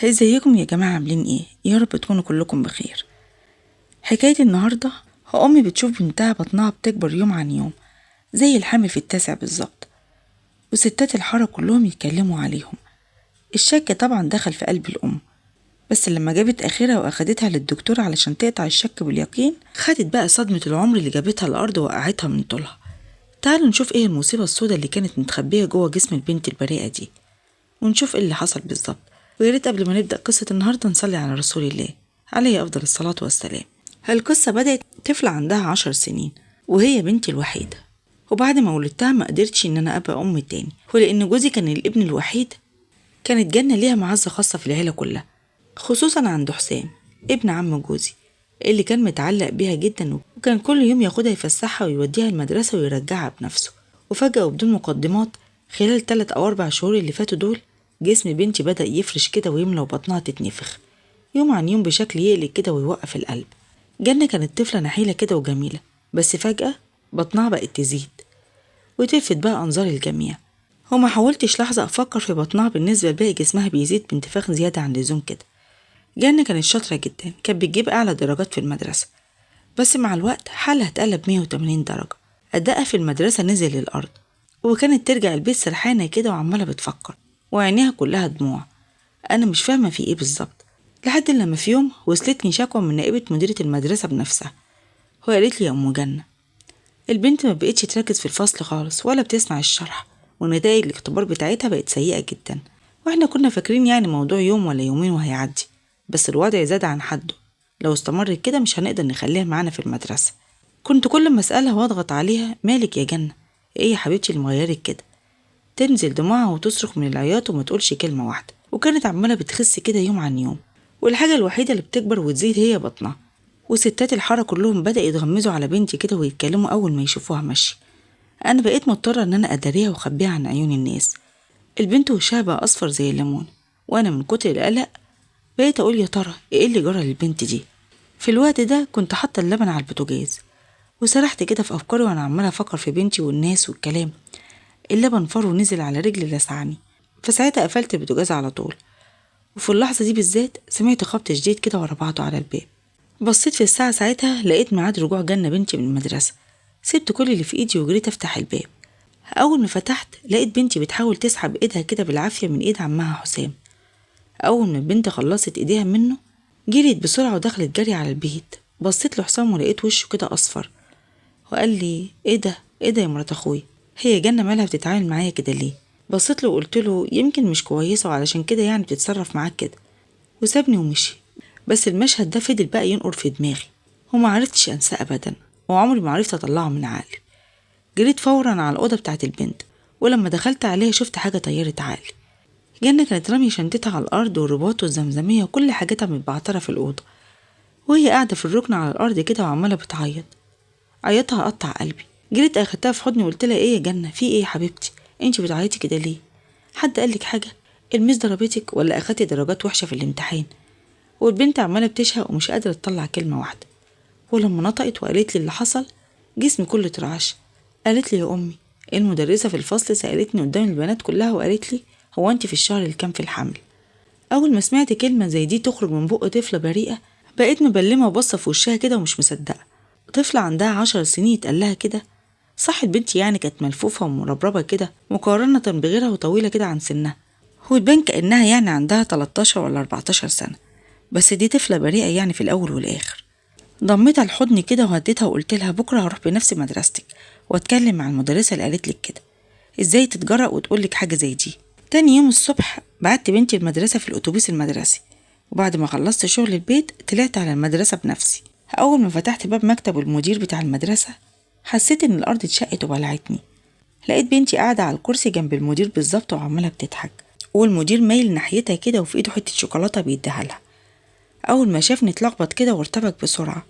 ازيكم يا جماعة، عاملين ايه؟ يا رب تكونوا كلكم بخير. حكاية النهاردة أمي بتشوف بنتها بطنها بتكبر يوم عن يوم زي الحمل في التاسع بالظبط، وستات الحارة كلهم يتكلموا عليهم. الشك طبعا دخل في قلب الأم، بس لما جابت آخرها وأخدتها للدكتور علشان تقطع الشك باليقين، خدت بقى صدمة العمر اللي جابتها الأرض ووقعتها من طولها. تعالوا نشوف ايه المصيبة السوداء اللي كانت متخبية جوه جسم البنت البريئة دي، ونشوف ايه اللي حصل بالظبط. وياريت قبل ما نبدأ قصة النهاردة نصلي على رسول الله عليه أفضل الصلاة والسلام. القصة بدأت طفلة عندها 10 سنين وهي بنتي الوحيدة، وبعد ما ولدتها ما قدرتش إن أنا أبقى أم تاني، ولأن جوزي كان الابن الوحيد كانت جنة ليها معزة خاصة في العيلة كلها، خصوصا عند حسام ابن عم جوزي اللي كان متعلق بيها جدا، وكان كل يوم ياخدها يفسحها ويوديها المدرسة ويرجعها بنفسه. وفجأة وبدون مقدمات، خلال 3 أو 4 شهور اللي فاتوا دول، جسم بنتي بدأ يفرش كده ويملى وبطنها تتنفخ يوم عن يوم بشكل يقلق كده ويوقف القلب. جنة كانت طفلة نحيلة كده وجميلة، بس فجأة بطنها بقت تزيد وتلفت بقى أنظار الجميع، وما حاولتش لحظة أفكر في بطنها بالنسبة لباقي جسمها بيزيد بانتفاخ زيادة عن اللزوم كده. جنة كانت شاطرة جدا، كانت بتجيب أعلى درجات في المدرسة، بس مع الوقت حالها اتقلب 180 درجة، أدائها في المدرسة نزل للأرض، وكانت ترجع البيت سرحانة كده وعمالة بتفكر وعينيها كلها دموع. أنا مش فاهمة في إيه بالظبط، لحد لما في يوم وصلتني شكوى من نائبة مديرة المدرسة بنفسها، وقالت لي يا أم جنة، البنت ما بقتش تركز في الفصل خالص ولا بتسمع الشرح، ونتائج الاختبار بتاعتها بقت سيئة جدا، واحنا كنا فاكرين يعني موضوع يوم ولا يومين وهيعدي، بس الوضع زاد عن حده، لو استمرت كده مش هنقدر نخليها معانا في المدرسة. كنت كل ما أسألها واضغط عليها، مالك يا جنة، ايه يا حبيبتي اللي مغيرك كده؟ تنزل دموعها وتصرخ من العياط وما تقولش كلمة واحدة، وكانت عمالة بتخس كده يوم عن يوم، والحاجة الوحيدة اللي بتكبر وتزيد هي بطنها. وستات الحارة كلهم بدأ يتغمزوا على بنتي كده ويتكلموا أول ما يشوفوها ماشية. أنا بقيت مضطرة إن أنا أداريها وأخبيها عن عيون الناس. البنت وشها بقى أصفر زي الليمون، وأنا من كتر القلق بقيت أقول يا ترى إيه اللي جرى للبنت دي. في الوقت ده كنت حاطة اللبن على البوتاجاز، وسرحت كده في أفكاري وأنا عمالة أفكر في بنتي والناس والكلام. اللبن فار ونزل على رجلي لسعني، فساعتها قفلت البوتاجاز على طول. وفي اللحظة دي بالذات سمعت خبط شديد كده ورا بعضه على الباب. بصيت في الساعة ساعتها لقيت ميعاد رجوع جنة بنتي من المدرسة. سبت كل اللي في ايدي وجريت افتح الباب. اول ما فتحت لقيت بنتي بتحاول تسحب ايدها كده بالعافية من ايد عمها حسام. اول ما البنت خلصت ايديها منه جريت بسرعة ودخلت جري على البيت. بصيت لحسام ولقيت وشه كده اصفر، وقال لي ايه ده يا مرات اخويا، هي جنة مالها بتتعامل معايا كده ليه؟ بصيت له وقلت له يمكن مش كويسة وعلشان كده يعني بتتصرف معاك كده، وسابني ومشي. بس المشهد ده فضل بقى ينقر في دماغي وما عرفتش انساه ابدا، وعمري ما عرفت اطلعه من عقلي. جريت فورا على الاوضه بتاعت البنت، ولما دخلت عليها شفت حاجه طيرت عقلي. جنة كانت رامية شنطتها على الارض والرباط والزمزميه وكل حاجتها متبعتره في الاوضه، وهي قاعده في الركن على الارض كده وعماله بتعيط. عيطها قطع قلبي. جريت اخدتها في حضني وقلت لها ايه يا جنة، في ايه يا حبيبتي، انتي بتعيطي كده ليه؟ حد قالك حاجه؟ الميس ضربتك ولا اخدتي درجات وحشه في الامتحان؟ والبنت عمالة بتشهق ومش قادرة تطلع كلمة واحدة. ولما نطقت وقالت لي اللي حصل جسمي كله اترعش. قالت لي يا أمي، المدرسة في الفصل سألتني قدام البنات كلها وقالت لي هو أنت في الشهر الكام في الحمل؟ أول ما سمعت كلمة زي دي تخرج من بق طفلة بريئة بقيت مبلمة وبصة في وشها كده ومش مصدقة. طفلة عندها 10 سنين يتقال لها كده؟ صح بنتي يعني كانت ملفوفة ومربربة كده مقارنة بغيرها وطويلة كده عن سنها، وتبان كأنها يعني عندها 13 ولا 14 سنة، بس دي طفلة بريئة يعني في الأول والآخر. ضمتها لحضني كده وهديتها وقلت لها بكرة هروح بنفسي مدرستك واتكلم مع المدرسة اللي قالت لك كده، ازاي تتجرأ وتقولك حاجة زي دي. تاني يوم الصبح بعت بنتي المدرسة في الأتوبيس المدرسي، وبعد ما خلصت شغل البيت طلعت على المدرسة بنفسي. أول ما فتحت باب مكتب المدير بتاع المدرسة حسيت إن الأرض اتشقت وبلعتني. لقيت بنتي قاعدة على الكرسي جنب المدير بالظبط وعمالة بتضحك، والمدير مايل ناحيتها كده وفي ايده حتة شوكولاتة بيديها لها. أول ما شافني اتلخبط كده وارتبك بسرعة،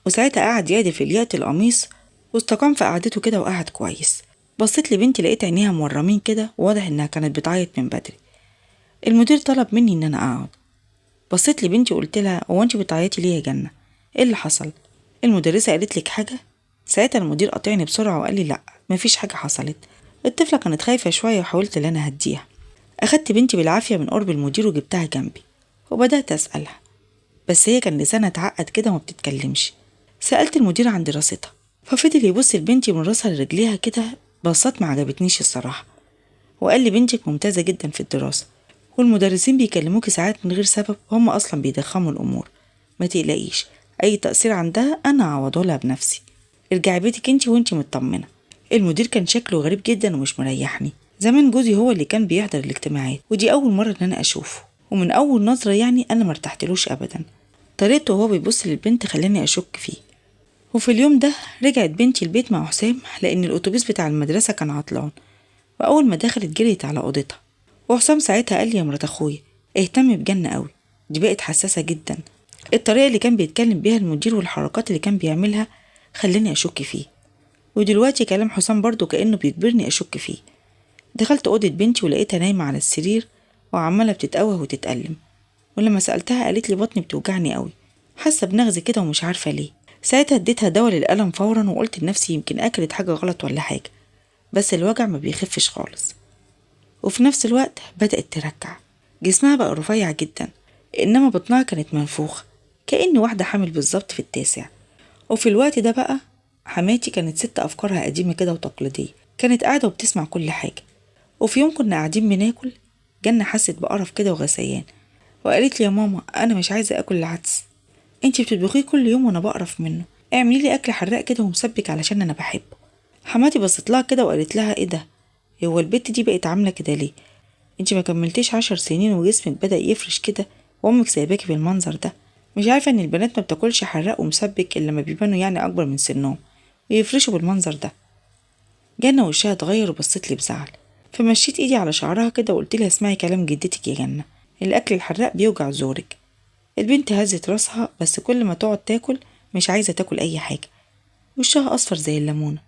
وساعتها قعد يعدل في لياقة القميص واستقام في قعدته كده وقعد كويس. بصيت لبنتي لقيت عينيها مورمين كده وواضح إنها كانت بتعيط من بدري. المدير طلب مني إن أنا أقعد. بصيت لبنتي وقلت لها هو أنتي بتعيطي ليه يا جنة؟ إيه اللي حصل؟ المدرسة قالت لك حاجة؟ ساعتها المدير قاطعني بسرعة وقال لي لأ مفيش حاجة حصلت. الطفلة كانت خايفة شوية وحاولت إن أنا أهديها. أخدت بنتي بالعافية من قرب المدير وجبتها جنبي، وبدأت أسألها، بس هي كان لسانها اتعقد كده وما بتتكلمش. سألت المدير عن دراستها، ففضل يبص لبنتي من راسها لرجليها كده بصات ما عجبتنيش الصراحة، وقال لي بنتك ممتازة جدا في الدراسة، والمدرسين بيكلموكي ساعات من غير سبب، هم أصلا بيضخموا الأمور. ما تقلقيش، أي تقصير عندها أنا هعوضه لها بنفسي. ارجعي بيتك انتي وانتي مطمنة. المدير كان شكله غريب جدا ومش مريحني. زمان جوزي هو اللي كان بيحضر الاجتماعات، ودي أول مرة إن أنا أشوفه، ومن أول نظرة يعني أنا مرتحتلوش أبدا. طريقته وهو بيبص للبنت خلاني أشك فيه. وفي اليوم ده رجعت بنتي البيت مع حسام لأن الأتوبيس بتاع المدرسة كان عطلان، وأول ما دخلت جريت على أوضتها. وحسام ساعتها قال لي يا مرات أخويا اهتمي بجنة قوي، دي بقت حساسة جدا. الطريقة اللي كان بيتكلم بيها المدير والحركات اللي كان بيعملها خلاني أشك فيه، ودلوقتي كلام حسام برضو كأنه بيجبرني أشك فيه. دخلت أوضة بنتي ولقيتها نايمة على السرير وعمالة بتتقوه وتتألم، ولما سألتها قالت لي بطني بتوجعني قوي، حاسة بنغز كده ومش عارفة ليه. ساعتها اديتها دواء للألم فورا، وقلت لنفسي يمكن أكلت حاجة غلط ولا حاجة، بس الوجع ما بيخفش خالص. وفي نفس الوقت بدأت ترجع، جسمها بقى رفيع جدا، إنما بطنها كانت منفوخة كأن واحدة حامل بالظبط في التاسع. وفي الوقت ده بقى حماتي كانت ست أفكارها قديمة كده وتقليدية، كانت قاعدة وبتسمع كل حاجة. وفي يوم كنا قاعدين بناكل، جنة حست بقرف كده وغثيان، وقالت لي يا ماما أنا مش عايزة أكل العدس، انتي بتطبخيه كل يوم وأنا بقرف منه، اعملي لي أكل حراق كده ومسبك علشان أنا بحبه. حماتي بصت لها كده وقالت لها ايه ده، هو البت دي بقت عاملة كده ليه؟ انتي ما كملتيش 10 سنين وجسمك بدأ يفرش كده، وامك سايباكي بالمنظر ده. مش عارفة ان البنات ما بتاكلش حراق ومسبك الا لما بيبانوا يعني اكبر من سنهم ويفرشوا بالمنظر ده. جنة وشها اتغير وبصت لي بزعل، فمشيت ايدي على شعرها كده وقلت لها اسمعي كلام جدتك يا جنة، الاكل الحراق بيوجع زورك. البنت هزت راسها، بس كل ما تقعد تاكل مش عايزة تاكل اي حاجة، وشها اصفر زي الليمونة،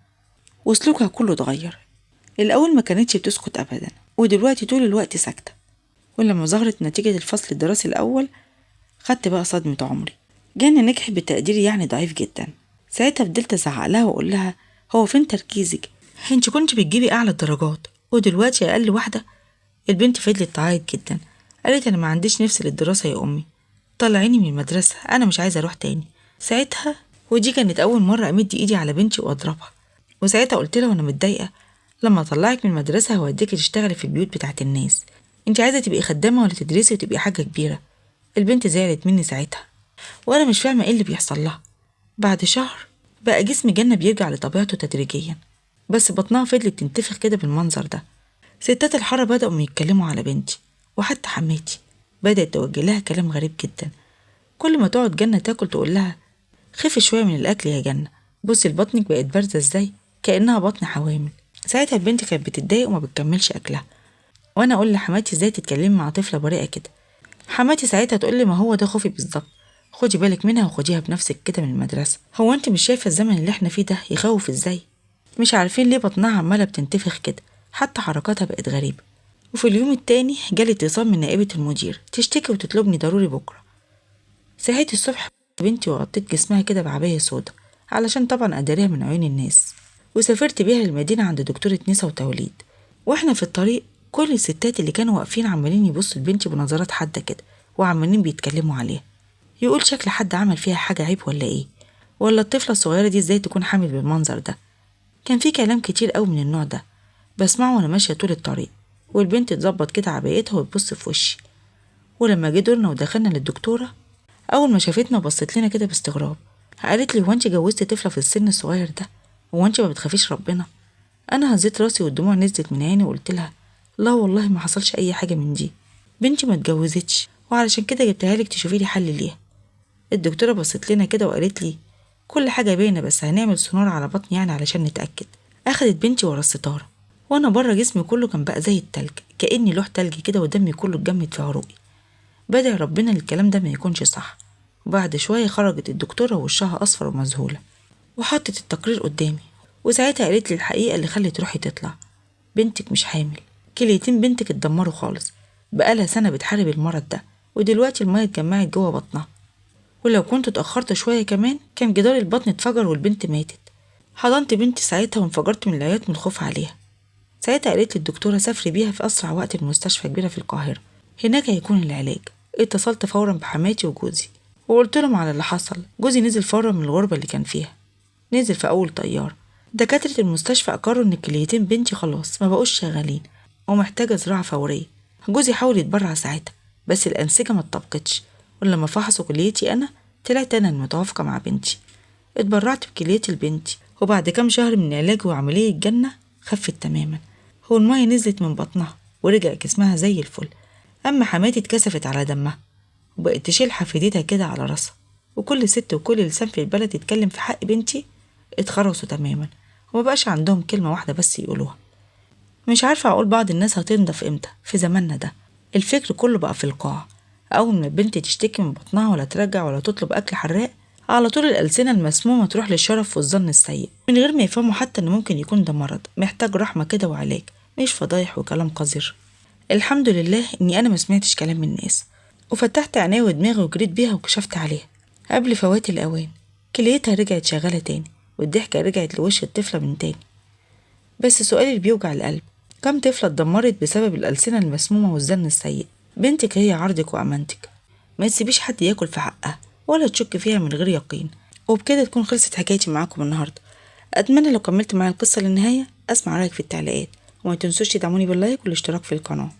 وسلوكها كله اتغير. الاول ما كانتش بتسكت ابدا، ودلوقتي طول الوقت ساكتة. ولما ظهرت نتيجة الفصل الدراسي الأول خدت بقى صدمة عمري. جانا نجحت بتقدير يعني ضعيف جدا. ساعتها فضلت أزعق لها وأقول لها هو فين تركيزك؟ انت كنت بتجيبي أعلى الدرجات ودلوقتي أقل واحدة. البنت فضلت تعيط جدا، قالت أنا ما عنديش نفس للدراسة يا أمي، طلعيني من المدرسة أنا مش عايزة أروح تاني. ساعتها ودي كانت أول مرة أمد إيدي على بنتي وأضربها، وساعتها قلت لها وأنا متضايقة لما أطلعك من المدرسة هوديكي تشتغلي في البيوت بتاعت الناس، انت عايزة تبقي خدامة ولا تدرسي وتبقي حاجة كبيرة؟ البنت زعلت مني ساعتها، وانا مش فاهمة ايه اللي بيحصل لها. بعد شهر بقى جسم جنة بيرجع لطبيعته تدريجيا، بس بطنها فضلت تنتفخ كده بالمنظر ده. ستات الحارة بدأوا يتكلموا على بنتي، وحتى حماتي بدأت توجه لها كلام غريب جدا. كل ما تقعد جنة تاكل تقول لها خفي شوية من الأكل يا جنة، بصي لبطنك بقت بارزة ازاي كأنها بطن حوامل. ساعتها البنت كانت بتتضايق وما بتكملش أكلها، وانا اقول لحماتي ازاي تتكلمي مع طفله بريئه كده. حماتي ساعتها تقول لي ما هو ده خوفي بالظبط، خدي بالك منها وخديها بنفسك كده من المدرسه. هو انت مش شايفه الزمن اللي احنا فيه ده يخوف ازاي؟ مش عارفين ليه بطنها عماله بتنتفخ كده، حتى حركاتها بقت غريبه. وفي اليوم التاني جالي اتصال من نائبه المدير تشتكي وتطلبني ضروري بكره. صحيت الصبح بنتي وغطيت جسمها كده بعباية سودا علشان طبعا أداريها من عيون الناس، وسافرت بيها المدينة عند دكتورة نسا وتوليد. واحنا في الطريق كل الستات اللي كانوا واقفين عمالين يبصوا لبنتي بنظرات حادة كده، وعمالين بيتكلموا عليها، يقول شكل حد عمل فيها حاجة عيب ولا ايه، ولا الطفلة الصغيرة دي ازاي تكون حامل بالمنظر ده. كان في كلام كتير قوي من النوع ده بسمعه وانا ماشية طول الطريق، والبنت تظبط كده عبايتها وتبص في وشي. ولما جه دورنا ودخلنا للدكتورة، أول ما شافتنا وبصت لنا كده باستغراب، قالت لي هو انت جوزتي طفلة في السن الصغير ده؟ هو انت ما بتخافيش ربنا؟ أنا هزيت راسي والدموع نزلت من عيني وقلت لها لا والله ما حصلش أي حاجة من دي، بنتي ما اتجوزتش وعلشان كده جبتها لك تشوفي لي حل ليها. الدكتورة بصت لنا كده وقالت لي كل حاجة باينة بس هنعمل سونار على بطني يعني علشان نتأكد. أخدت بنتي ورا الستارة، وأنا بره جسمي كله كان بقى زي التلج، كأني لوح تلج كده ودمي كله اتجمد في عروقي. بدعي ربنا الكلام ده ما يكونش صح. وبعد شوية خرجت الدكتورة ووشها أصفر ومذهولة، وحطت التقرير قدامي، وساعتها قالت لي الحقيقة اللي خلت روحي تطلع. بنتك مش حامل، كليتين بنتك اتدمروا خالص، بقالها سنة بتحارب المرض ده، ودلوقتي المية اتجمعت جوه بطنها، ولو كنت اتأخرت شوية كمان كان جدار البطن اتفجر والبنت ماتت. حضنت بنتي ساعتها وانفجرت من العياط من الخوف عليها. ساعتها قالت لي الدكتورة سافري بيها في أسرع وقت لمستشفى كبيرة في القاهرة، هناك هيكون العلاج. اتصلت فورا بحماتي وجوزي وقلت لهم على اللي حصل. جوزي نزل فورا من الغربة اللي كان فيها، نزل في أول طيارة. دكاترة المستشفى أقروا إن كليتين بنتي خلاص ما بقوش شغالين ومحتاجة زراعة فورية. جوزي حاول يتبرع ساعتها بس الأنسجة ما اتطبقتش، ولما فحصوا كليتي أنا طلعت أنا المتوافقة مع بنتي. اتبرعت بكليتي لبنتي، وبعد كام شهر من علاج وعملية جنة خفت تماما، هو المية نزلت من بطنها ورجع جسمها زي الفل. أما حماتي اتكسفت على دمها وبقت تشيل حفيدتها كده على راسها، وكل ست وكل لسان في البلد يتكلم في حق بنتي اتخرسوا تماما ومبقاش عندهم كلمة واحدة بس يقولوها. مش عارفة أقول بعض الناس هتنضف امتى في زماننا ده. الفكر كله بقى في القاع، أول ما البنت تشتكي من بطنها ولا ترجع ولا تطلب أكل حراق على طول الألسنة المسمومة تروح للشرف والظن السيء، من غير ما يفهموا حتى إن ممكن يكون ده مرض محتاج رحمة كده وعلاج، مش فضايح وكلام قذر. الحمد لله إني أنا ما سمعتش كلام الناس وفتحت عيني ودماغي وجريت بيها وكشفت عليها قبل فوات الأوان. كليتها رجعت شغالة تاني والضحكة رجعت لوش الطفلة من تاني. بس سؤالي اللي بيوجع القلب، كم طفلة اتدمرت بسبب الألسنة المسمومة والظن السيء؟ بنتك هي عرضك وأمانتك، ما تسيبيش حد ياكل في حقها ولا تشك فيها من غير يقين. وبكده تكون خلصت حكايتي معاكم النهاردة. أتمنى لو كملت معايا القصة للنهاية أسمع رأيك في التعليقات، وما تنسوش تدعموني باللايك والاشتراك في القناة.